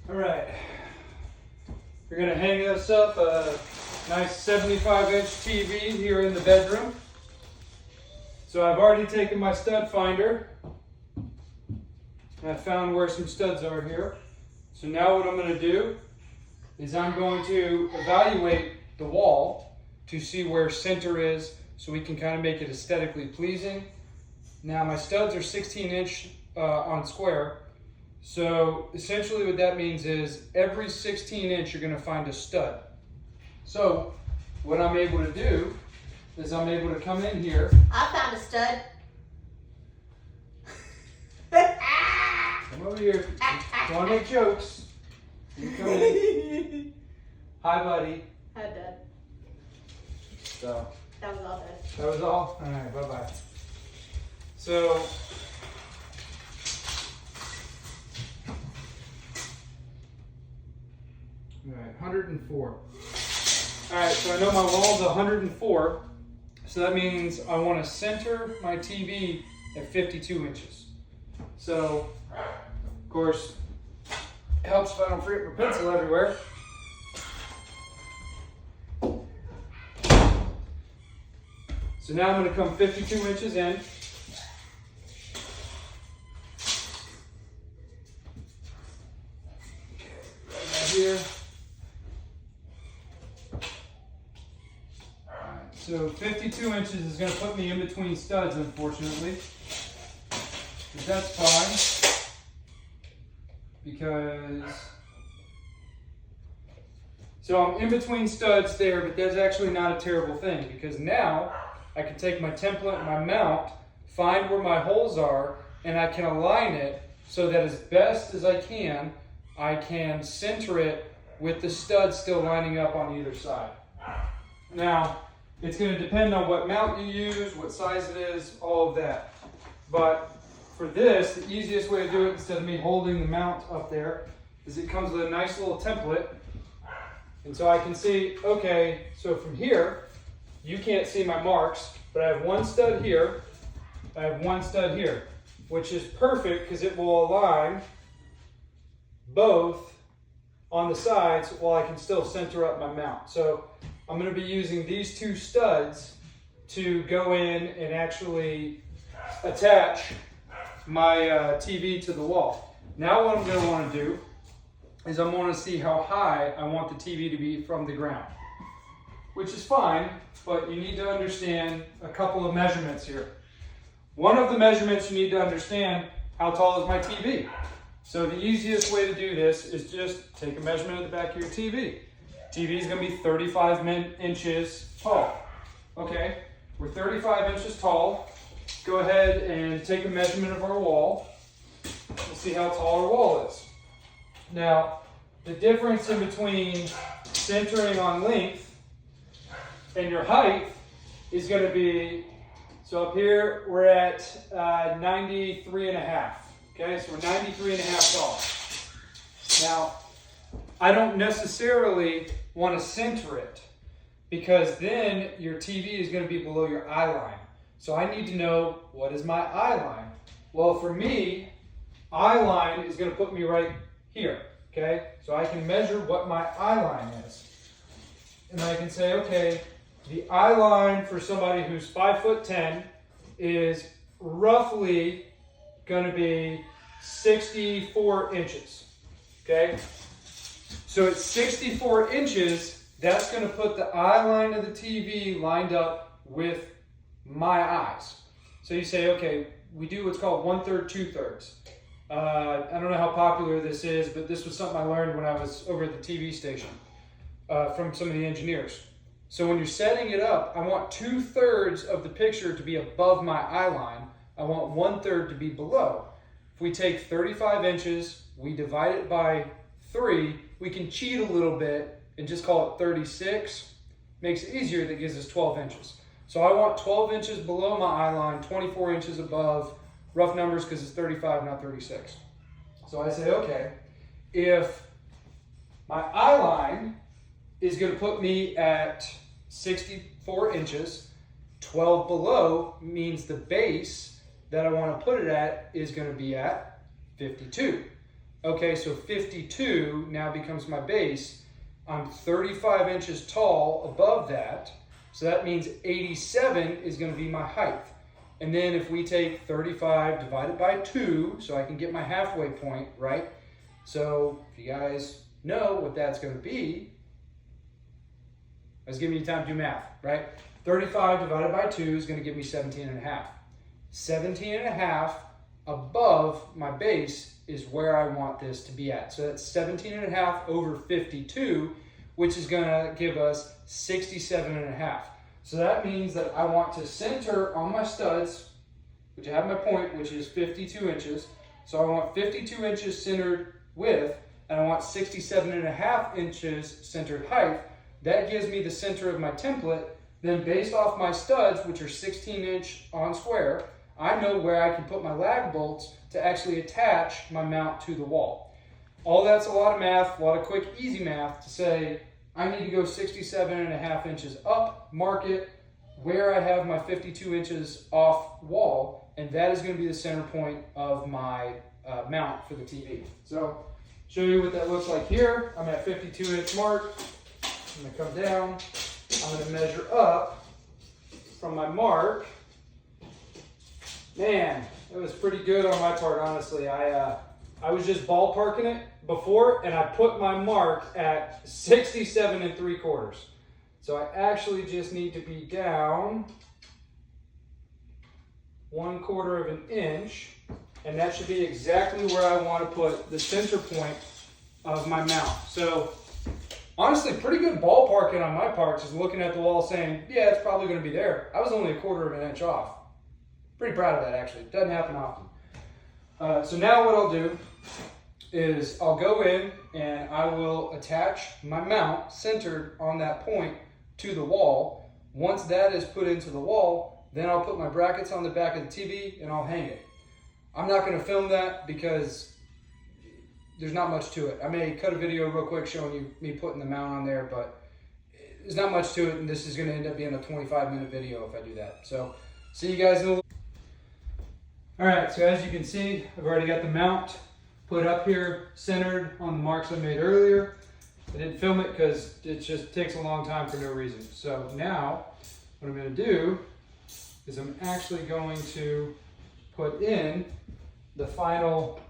All right, we're gonna hang this up, a nice 75-inch TV here in the bedroom. So I've already taken my stud finder, and I found where some studs are here. So now what I'm gonna do is I'm going to evaluate the wall to see where center is so we can kind of make it aesthetically pleasing. Now my studs are 16-inch on square. So essentially what that means is every 16 inch you're going to find a stud. So what I'm able to do is I'm able to come in here. I found a stud. Come over here. Don't want to make jokes. You come in. Hi, buddy. Hi, Dad. So That was all, Dad. that was all. All right, bye-bye. So all right, 104. All right, so I know my wall's 104, so that means I want to center my TV at 52 inches. So, of course, it helps if I don't forget my pencil everywhere. So now I'm going to come 52 inches in. Right here. So 52 inches is going to put me in between studs, unfortunately. But that's fine, because so I'm in between studs there, but that's actually not a terrible thing, because now I can take my template and my mount, find where my holes are, and I can align it so that as best as I can center it with the studs still lining up on either side. Now, it's going to depend on what mount you use, what size it is, all of that. But for this, the easiest way to do it, instead of me holding the mount up there, is it comes with a nice little template. And so I can see, okay, so from here, you can't see my marks, but I have one stud here, I have one stud here, which is perfect because it will align both on the sides while I can still center up my mount. So I'm going to be using these two studs to go in and actually attach my TV to the wall. Now what I'm going to want to do is I'm going to see how high I want the TV to be from the ground, which is fine, but you need to understand a couple of measurements here. One of the measurements you need to understand, how tall is my TV? So the easiest way to do this is just take a measurement of the back of your TV. TV is going to be 35 inches tall. Okay, we're 35 inches tall. Go ahead and take a measurement of our wall. We'll see how tall our wall is. Now, the difference in between centering on length and your height is going to be, so up here we're at 93 and a half. Okay, so we're 93 and a half tall. Now, I don't necessarily want to center it, because then your TV is going to be below your eye line. So I need to know, what is my eye line? Well, for me, eye line is going to put me right here. Okay, so I can measure what my eye line is. And I can say, okay, the eye line for somebody who's 5'10" is roughly going to be 64 inches. Okay, so at 64 inches, that's going to put the eye line of the TV lined up with my eyes. So you say, okay, we do what's called 1/3, 2/3. I don't know how popular this is, but this was something I learned when I was over at the TV station from some of the engineers. So when you're setting it up, I want 2/3 of the picture to be above my eye line. I want 1/3 to be below. If we take 35 inches, we divide it by 3, we can cheat a little bit and just call it 36. Makes it easier, that gives us 12 inches. So I want 12 inches below my eye line, 24 inches above, rough numbers because it's 35, not 36. So I say, okay, if my eye line is going to put me at 64 inches, 12 below means the base that I want to put it at is going to be at 52. Okay, so 52 now becomes my base. I'm 35 inches tall above that. So that means 87 is going to be my height. And then if we take 35 divided by 2, so I can get my halfway point, right? So if you guys know what that's going to be, that's giving you time to do math, right? 35 divided by 2 is going to give me 17 and a half. 17 and a half above my base is where I want this to be at. So that's 17 and a half over 52, which is going to give us 67 and a half. So that means that I want to center on my studs, which I have my point, which is 52 inches. So I want 52 inches centered width, and I want 67 and a half inches centered height. That gives me the center of my template. Then based off my studs, which are 16-inch on square, I know where I can put my lag bolts to actually attach my mount to the wall. All that's a lot of math, a lot of quick, easy math to say, I need to go 67 and a half inches up, mark it where I have my 52 inches off wall, and that is going to be the center point of my mount for the TV. So, show you what that looks like here. I'm at 52 inch mark. I'm going to come down. I'm going to measure up from my mark. Man, it was pretty good on my part, honestly. I was just ballparking it before, and I put my mark at 67 3/4. So I actually just need to be down 1/4 of an inch, and that should be exactly where I want to put the center point of my mount. So honestly, pretty good ballparking on my part, just looking at the wall saying, yeah, it's probably going to be there. I was only 1/4 of an inch off. Pretty proud of that, actually. It doesn't happen often. So now what I'll do is I'll go in and I will attach my mount centered on that point to the wall. Once that is put into the wall, then I'll put my brackets on the back of the TV and I'll hang it. I'm not going to film that because there's not much to it. I may cut a video real quick showing you me putting the mount on there, but there's not much to it, and this is going to end up being a 25-minute video if I do that. So see you guys in a little. All right, so as you can see, I've already got the mount put up here, centered on the marks I made earlier. I didn't film it because it just takes a long time for no reason. So now, what I'm going to do is I'm actually going to put in the final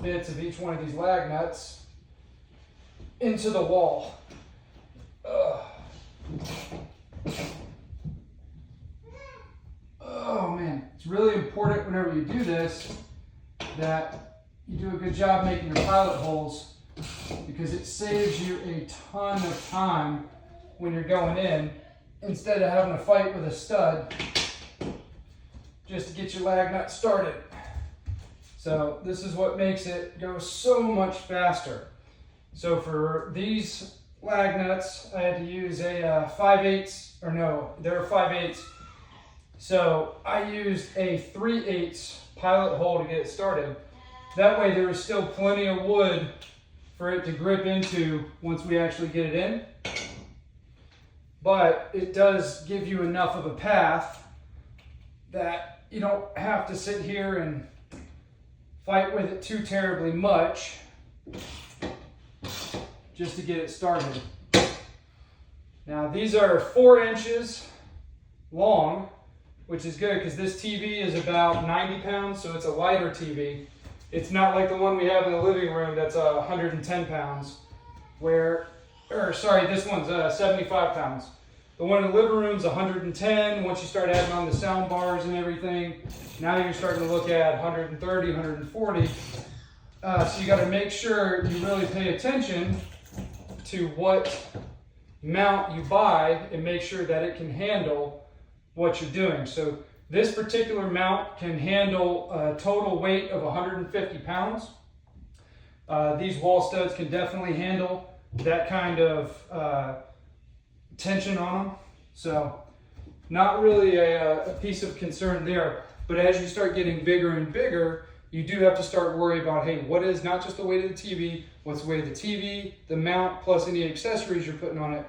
bits of each one of these lag nuts into the wall. Oh man, it's really important whenever you do this that you do a good job making your pilot holes, because it saves you a ton of time when you're going in, instead of having to fight with a stud just to get your lag nut started. So this is what makes it go so much faster. So for these lag nuts, I had to use a 5/8, or no, they're 5/8. So I used a 3/8 pilot hole to get it started. That way there was still plenty of wood for it to grip into once we actually get it in. But it does give you enough of a path that you don't have to sit here and fight with it too terribly much just to get it started. Now these are 4 inches long, which is good because this TV is about 90 pounds, so it's a lighter TV. It's not like the one we have in the living room that's 110 pounds, this one's 75 pounds. The one in the living room is 110. Once you start adding on the sound bars and everything, now you're starting to look at 130, 140. So you got to make sure you really pay attention to what mount you buy and make sure that it can handle what you're doing. So this particular mount can handle a total weight of 150 pounds. These wall studs can definitely handle that kind of tension on them. So not really a piece of concern there. But as you start getting bigger and bigger, you do have to start worrying about, hey, what is not just the weight of the TV, what's the weight of the TV, the mount, plus any accessories you're putting on it.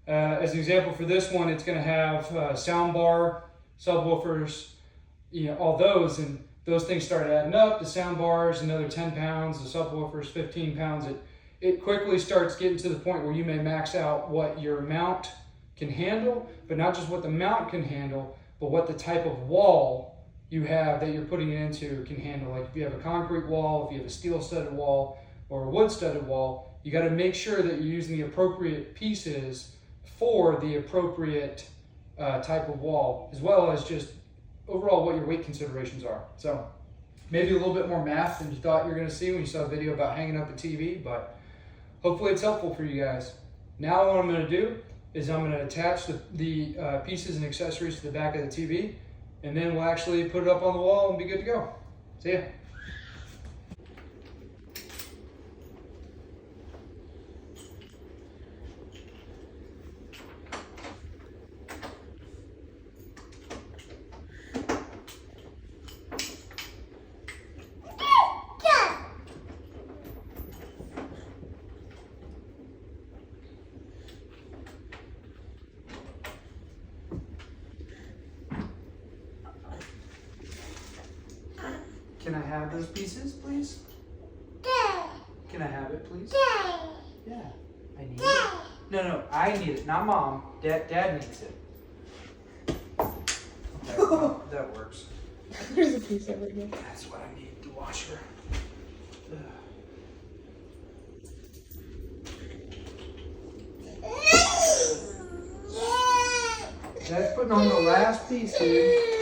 As an example for this one, it's going to have sound bar, subwoofers, all those, and those things start adding up. The sound bar is another 10 pounds. The subwoofer is 15 pounds. It quickly starts getting to the point where you may max out what your mount can handle, but not just what the mount can handle, but what the type of wall you have that you're putting it into can handle. Like if you have a concrete wall, if you have a steel studded wall, or a wood studded wall, you got to make sure that you're using the appropriate pieces for the appropriate type of wall, as well as just overall what your weight considerations are. So maybe a little bit more math than you thought you were going to see when you saw a video about hanging up a TV, but hopefully it's helpful for you guys. Now what I'm going to do is I'm going to attach the pieces and accessories to the back of the TV, and then we'll actually put it up on the wall and be good to go. See ya. Can I have those pieces, please? Can I have it, please? Yeah. I need it. No, I need it, not Mom. Dad needs it. Okay, well, that works. There's a piece over here. That's what I need, the washer. That's putting on the last piece, dude.